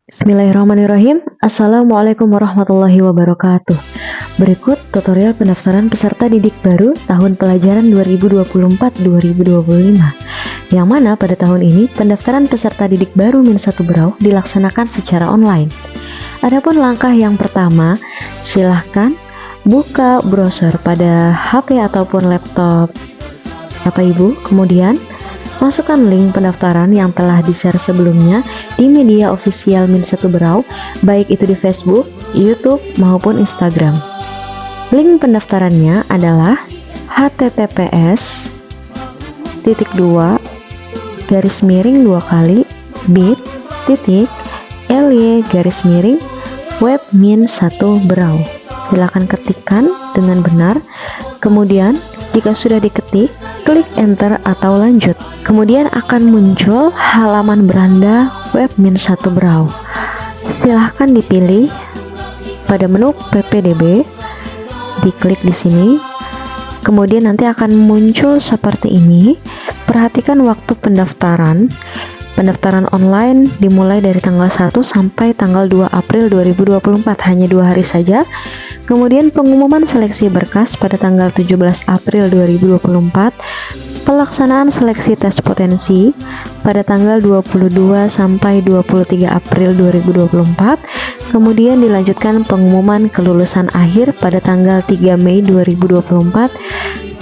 Bismillahirrahmanirrahim. Assalamualaikum warahmatullahi wabarakatuh. Berikut tutorial pendaftaran peserta didik baru tahun pelajaran 2024-2025, yang mana pada tahun ini pendaftaran peserta didik baru -1 Berau dilaksanakan secara online. Adapun langkah yang pertama, silahkan buka browser pada HP ataupun laptop Bapak Ibu, kemudian masukkan link pendaftaran yang telah di-share sebelumnya di media official -1 Berau, baik itu di Facebook, YouTube, maupun Instagram. Link pendaftarannya adalah https://bit.ly/web-1 Berau. Silakan ketikkan dengan benar. Kemudian jika sudah diketik, klik enter atau lanjut. Kemudian akan muncul halaman beranda web -1 Berau. Silahkan dipilih pada menu PPDB, diklik di sini. Kemudian nanti akan muncul seperti ini. Perhatikan waktu pendaftaran. Pendaftaran online dimulai dari tanggal 1 sampai tanggal 2 April 2024, hanya 2 hari saja. Kemudian pengumuman seleksi berkas pada tanggal 17 April 2024, pelaksanaan seleksi tes potensi pada tanggal 22 sampai 23 April 2024, kemudian dilanjutkan pengumuman kelulusan akhir pada tanggal 3 Mei 2024,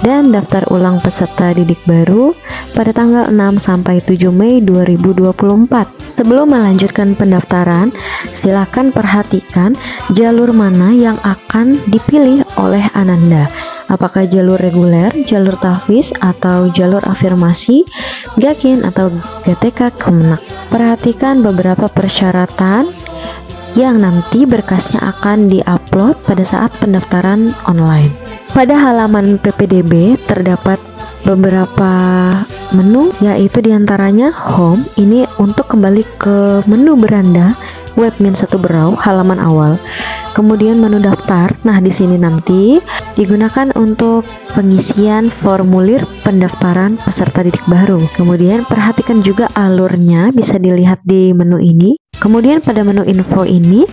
dan daftar ulang peserta didik baru pada tanggal 6 sampai 7 Mei 2024. Sebelum melanjutkan pendaftaran, silakan perhatikan jalur mana yang akan dipilih oleh Ananda. Apakah jalur reguler, jalur tahfiz, atau jalur afirmasi, Gakin, atau GTK Kemenak. Perhatikan beberapa persyaratan yang nanti berkasnya akan diupload pada saat pendaftaran online. Pada halaman PPDB terdapat beberapa menu, yaitu diantaranya home, ini untuk kembali ke menu beranda web -1 Berau halaman awal. Kemudian menu daftar, nah di sini nanti digunakan untuk pengisian formulir pendaftaran peserta didik baru. Kemudian perhatikan juga alurnya, bisa dilihat di menu ini. Kemudian pada menu info ini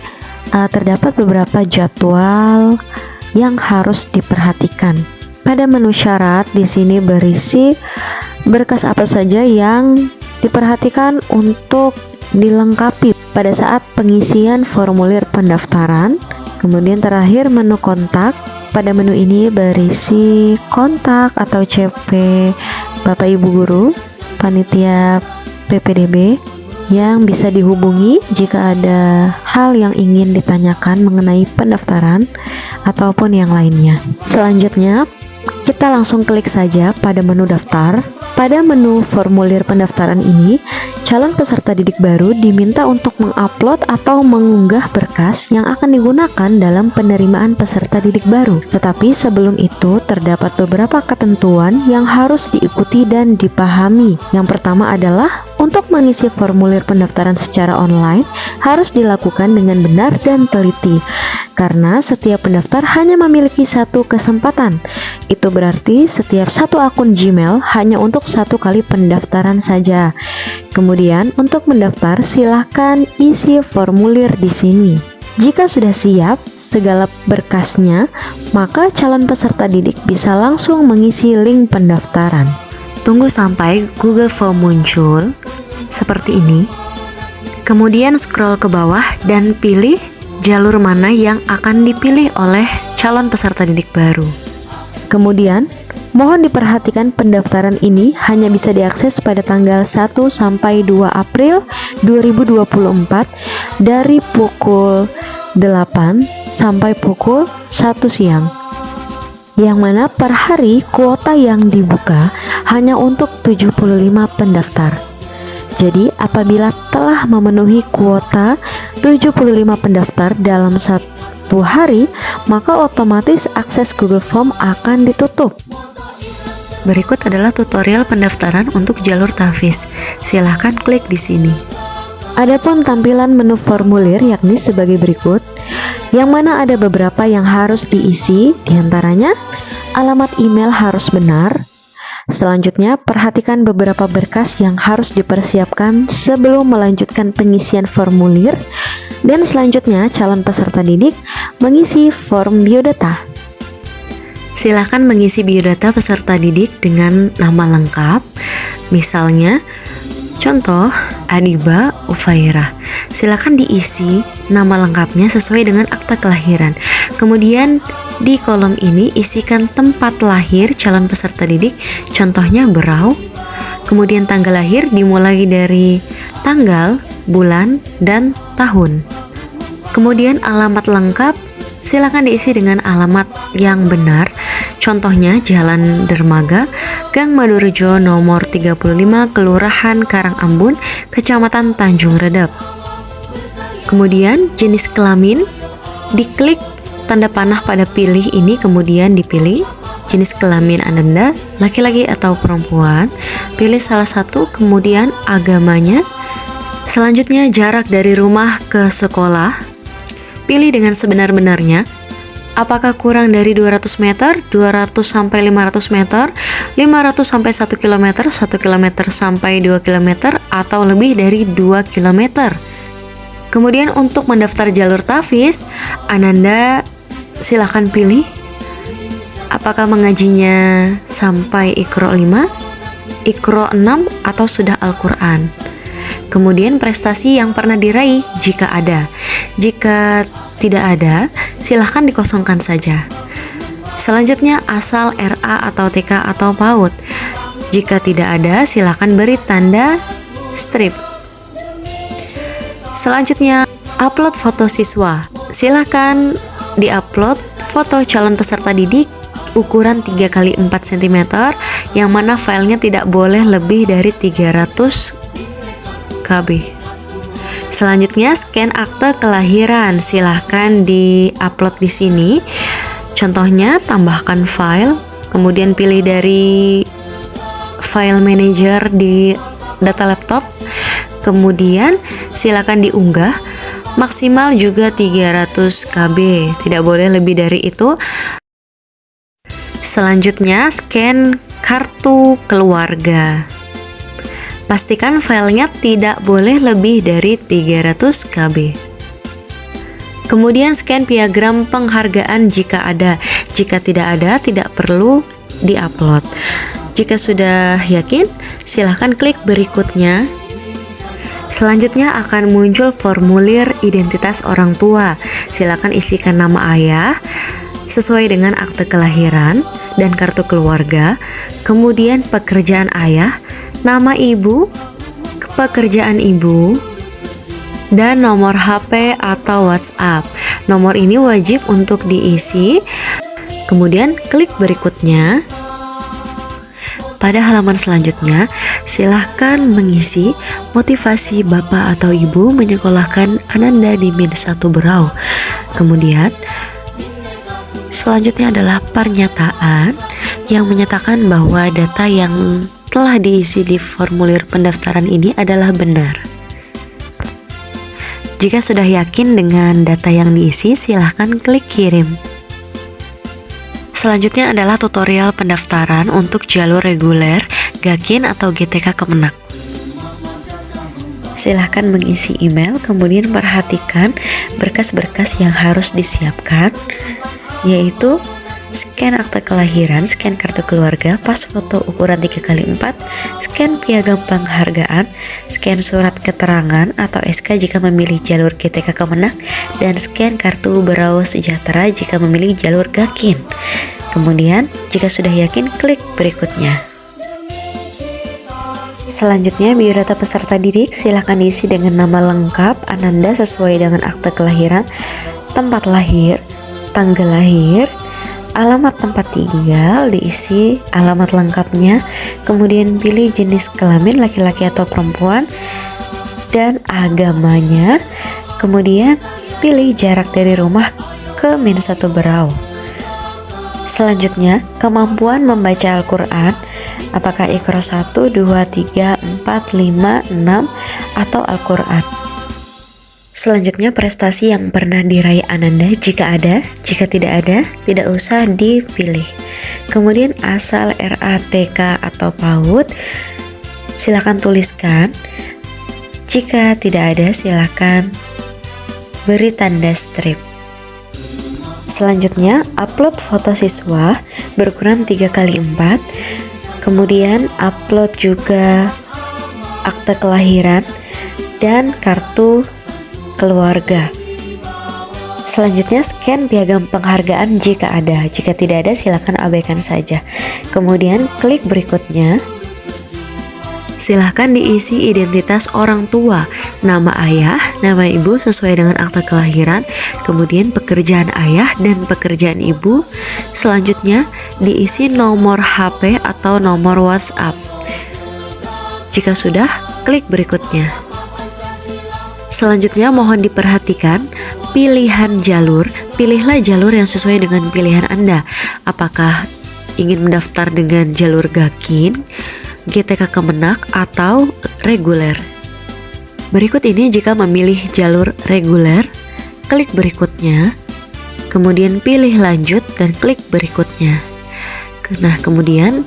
terdapat beberapa jadwal yang harus diperhatikan. Pada menu syarat di sini berisi berkas apa saja yang diperhatikan untuk dilengkapi pada saat pengisian formulir pendaftaran. Kemudian terakhir menu kontak. Pada menu ini berisi kontak atau CP Bapak Ibu guru, panitia PPDB, yang bisa dihubungi jika ada hal yang ingin ditanyakan mengenai pendaftaran ataupun yang lainnya. Selanjutnya, kita langsung klik saja pada menu daftar. Pada menu formulir pendaftaran ini, calon peserta didik baru diminta untuk mengupload atau mengunggah berkas yang akan digunakan dalam penerimaan peserta didik baru. Tetapi sebelum itu, terdapat beberapa ketentuan yang harus diikuti dan dipahami. Yang pertama adalah untuk mengisi formulir pendaftaran secara online harus dilakukan dengan benar dan teliti, karena setiap pendaftar hanya memiliki satu kesempatan. Itu berarti setiap satu akun Gmail hanya untuk satu kali pendaftaran saja. Kemudian untuk mendaftar silahkan isi formulir di sini. Jika sudah siap segala berkasnya, maka calon peserta didik bisa langsung mengisi link pendaftaran. Tunggu sampai Google Form muncul seperti ini. Kemudian scroll ke bawah dan pilih jalur mana yang akan dipilih oleh calon peserta didik baru. Kemudian, mohon diperhatikan pendaftaran ini hanya bisa diakses pada tanggal 1 sampai 2 April 2024 dari pukul 8 sampai pukul 1 siang. Yang mana per hari kuota yang dibuka hanya untuk 75 pendaftar. Jadi apabila telah memenuhi kuota 75 pendaftar dalam satu hari, maka otomatis akses Google Form akan ditutup. Berikut adalah tutorial pendaftaran untuk jalur tahfiz. Silahkan klik di sini. Adapun tampilan menu formulir yakni sebagai berikut, yang mana ada beberapa yang harus diisi, diantaranya alamat email harus benar, Selanjutnya, perhatikan beberapa berkas yang harus dipersiapkan sebelum melanjutkan pengisian formulir. Dan selanjutnya, calon peserta didik mengisi form biodata. Silakan mengisi biodata peserta didik dengan nama lengkap. Misalnya, contoh Adiba Ufairah. Silakan diisi nama lengkapnya sesuai dengan akta kelahiran. Kemudian di kolom ini isikan tempat lahir calon peserta didik, contohnya Berau. Kemudian tanggal lahir dimulai dari tanggal, bulan, dan tahun. Kemudian alamat lengkap, silakan diisi dengan alamat yang benar. Contohnya Jalan Dermaga, Gang Madorejo nomor 35, Kelurahan Karangambun, Kecamatan Tanjung Redep. Kemudian jenis kelamin, diklik tanda panah pada pilih ini, kemudian dipilih jenis kelamin Anda, laki-laki atau perempuan. Pilih salah satu, kemudian agamanya. Selanjutnya jarak dari rumah ke sekolah. Pilih dengan sebenar-benarnya. Apakah kurang dari 200 meter, 200 sampai 500 meter, 500 sampai 1 km, 1 km sampai 2 km, atau lebih dari 2 km. Kemudian untuk mendaftar jalur Tafiz, Ananda silahkan pilih apakah mengajinya sampai Iqra 5, Iqra 6, atau sudah Al-Quran. Kemudian prestasi yang pernah diraih jika ada. Jika tidak ada, silahkan dikosongkan saja. Selanjutnya asal RA atau TK atau PAUD. Jika tidak ada, silahkan beri tanda strip. Selanjutnya upload foto siswa. Silahkan diupload foto calon peserta didik ukuran 3x4 cm yang mana filenya tidak boleh lebih dari 300 KB. Selanjutnya scan akte kelahiran, silahkan diupload di sini. Contohnya tambahkan file, kemudian pilih dari file manager di data laptop, kemudian silahkan diunggah. Maksimal juga 300 KB, tidak boleh lebih dari itu. Selanjutnya scan kartu keluarga. Pastikan filenya tidak boleh lebih dari 300 KB. Kemudian scan piagram penghargaan jika ada. Jika tidak ada, tidak perlu diupload. Jika sudah yakin, silahkan klik berikutnya. Selanjutnya akan muncul formulir identitas orang tua. Silakan isikan nama ayah sesuai dengan akte kelahiran dan kartu keluarga, kemudian pekerjaan ayah, nama ibu, pekerjaan ibu, dan nomor HP atau WhatsApp. Nomor ini wajib untuk diisi. Kemudian klik berikutnya. Pada halaman selanjutnya, silahkan mengisi motivasi Bapak atau Ibu menyekolahkan Ananda di Min 1 Berau. Kemudian, selanjutnya adalah pernyataan yang menyatakan bahwa data yang telah diisi di formulir pendaftaran ini adalah benar. Jika sudah yakin dengan data yang diisi, silahkan klik kirim. Selanjutnya adalah tutorial pendaftaran untuk jalur reguler, Gakin atau GTK Kemenak. Silahkan mengisi email, kemudian perhatikan berkas-berkas yang harus disiapkan, yaitu scan akte kelahiran, scan kartu keluarga, pas foto ukuran 3x4, scan piagam penghargaan, scan surat keterangan atau SK jika memilih jalur GTK Kemenak, dan scan kartu Berau Sejahtera jika memilih jalur Gakin. Kemudian, jika sudah yakin, klik berikutnya. Selanjutnya, biodata peserta didik silakan diisi dengan nama lengkap Ananda sesuai dengan akte kelahiran, tempat lahir, tanggal lahir, alamat tempat tinggal, diisi alamat lengkapnya, kemudian pilih jenis kelamin laki-laki atau perempuan, dan agamanya, kemudian pilih jarak dari rumah ke Min 1 Berau. Selanjutnya, kemampuan membaca Al-Quran, apakah Iqra 1, 2, 3, 4, 5, 6, atau Al-Quran. Selanjutnya, prestasi yang pernah diraih Ananda jika ada, jika tidak ada, tidak usah dipilih. Kemudian asal RATK atau PAUD silakan tuliskan. Jika tidak ada, silakan beri tanda strip. Selanjutnya, upload foto siswa berukuran 3x4. Kemudian upload juga akte kelahiran dan kartu keluarga. Selanjutnya, scan piagam penghargaan jika ada. Jika tidak ada, silakan abaikan saja. Kemudian klik berikutnya. Silahkan diisi identitas orang tua, nama ayah, nama ibu sesuai dengan akta kelahiran, kemudian pekerjaan ayah dan pekerjaan ibu. Selanjutnya diisi nomor HP atau nomor WhatsApp. Jika sudah, klik berikutnya. Selanjutnya mohon diperhatikan pilihan jalur. Pilihlah jalur yang sesuai dengan pilihan Anda. Apakah ingin mendaftar dengan jalur Gakin, GTK Kemenak, atau reguler. Berikut ini jika memilih jalur reguler, klik berikutnya, kemudian pilih lanjut dan klik berikutnya. Nah, kemudian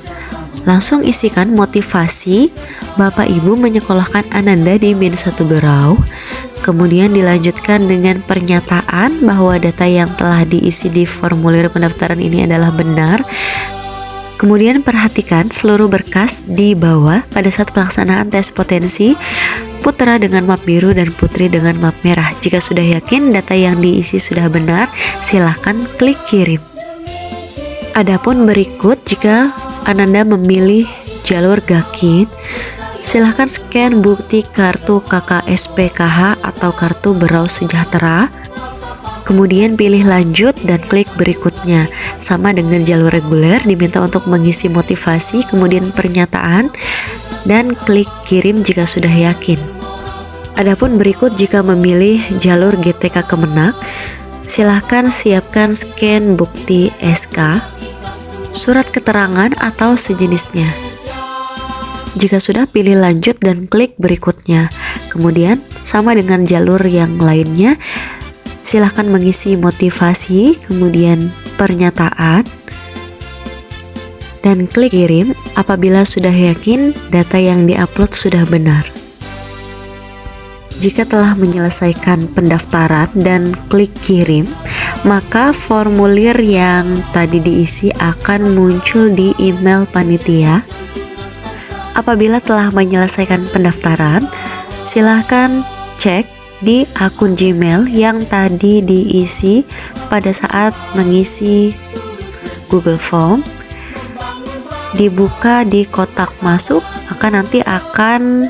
langsung isikan motivasi Bapak Ibu menyekolahkan Ananda di Min1 Berau. Kemudian dilanjutkan dengan pernyataan bahwa data yang telah diisi di formulir pendaftaran ini adalah benar. Kemudian perhatikan seluruh berkas di bawah pada saat pelaksanaan tes potensi, putra dengan map biru dan putri dengan map merah. Jika sudah yakin data yang diisi sudah benar, silakan klik kirim. Adapun berikut, jika Ananda memilih jalur Gakin, silakan scan bukti kartu KKSPKH atau kartu Berau Sejahtera. Kemudian pilih lanjut dan klik berikutnya. Sama dengan jalur reguler, diminta untuk mengisi motivasi, kemudian pernyataan, dan klik kirim jika sudah yakin. Adapun berikut jika memilih jalur GTK Kemenak, silahkan siapkan scan bukti SK, surat keterangan atau sejenisnya. Jika sudah, pilih lanjut dan klik berikutnya. Kemudian sama dengan jalur yang lainnya, silahkan mengisi motivasi, kemudian pernyataan, dan klik kirim apabila sudah yakin data yang diupload sudah benar. Jika telah menyelesaikan pendaftaran dan klik kirim, maka formulir yang tadi diisi akan muncul di email panitia. Apabila telah menyelesaikan pendaftaran, silahkan cek di akun Gmail yang tadi diisi pada saat mengisi Google Form. Dibuka di kotak masuk, maka nanti akan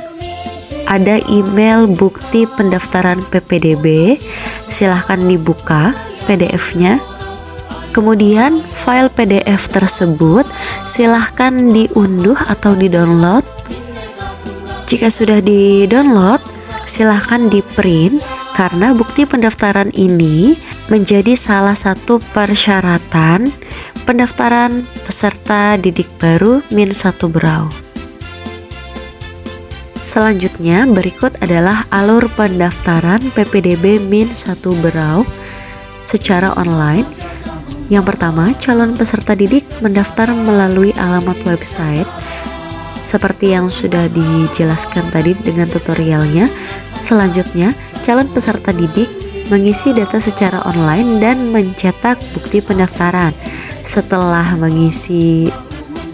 ada email bukti pendaftaran PPDB. Silahkan dibuka PDF-nya. Kemudian file PDF tersebut silahkan diunduh atau di-download. Jika sudah di-download, silahkan di-print karena bukti pendaftaran ini menjadi salah satu persyaratan pendaftaran peserta didik baru Min1 Berau. Selanjutnya berikut adalah alur pendaftaran PPDB Min1 Berau secara online. Yang pertama, calon peserta didik mendaftar melalui alamat website seperti yang sudah dijelaskan tadi dengan tutorialnya. Selanjutnya, calon peserta didik mengisi data secara online dan mencetak bukti pendaftaran. Setelah mengisi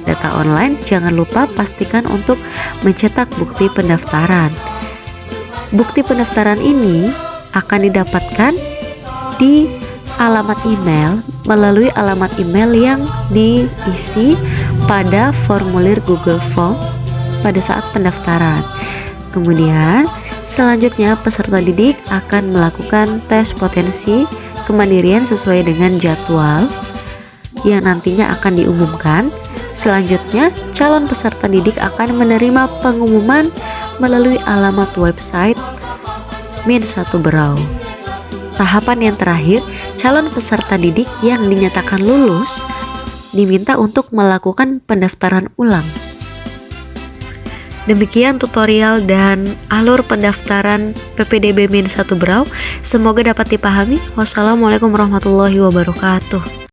data online, jangan lupa pastikan untuk mencetak bukti pendaftaran. Bukti pendaftaran ini akan didapatkan di alamat email melalui alamat email yang diisi pada formulir Google Form pada saat pendaftaran. Kemudian selanjutnya peserta didik akan melakukan tes potensi kemandirian sesuai dengan jadwal yang nantinya akan diumumkan. Selanjutnya calon peserta didik akan menerima pengumuman melalui alamat website Min1 Berau. Tahapan yang terakhir, calon peserta didik yang dinyatakan lulus diminta untuk melakukan pendaftaran ulang. Demikian tutorial dan alur pendaftaran PPDB Min1 Berau. Semoga dapat dipahami. Wassalamualaikum warahmatullahi wabarakatuh.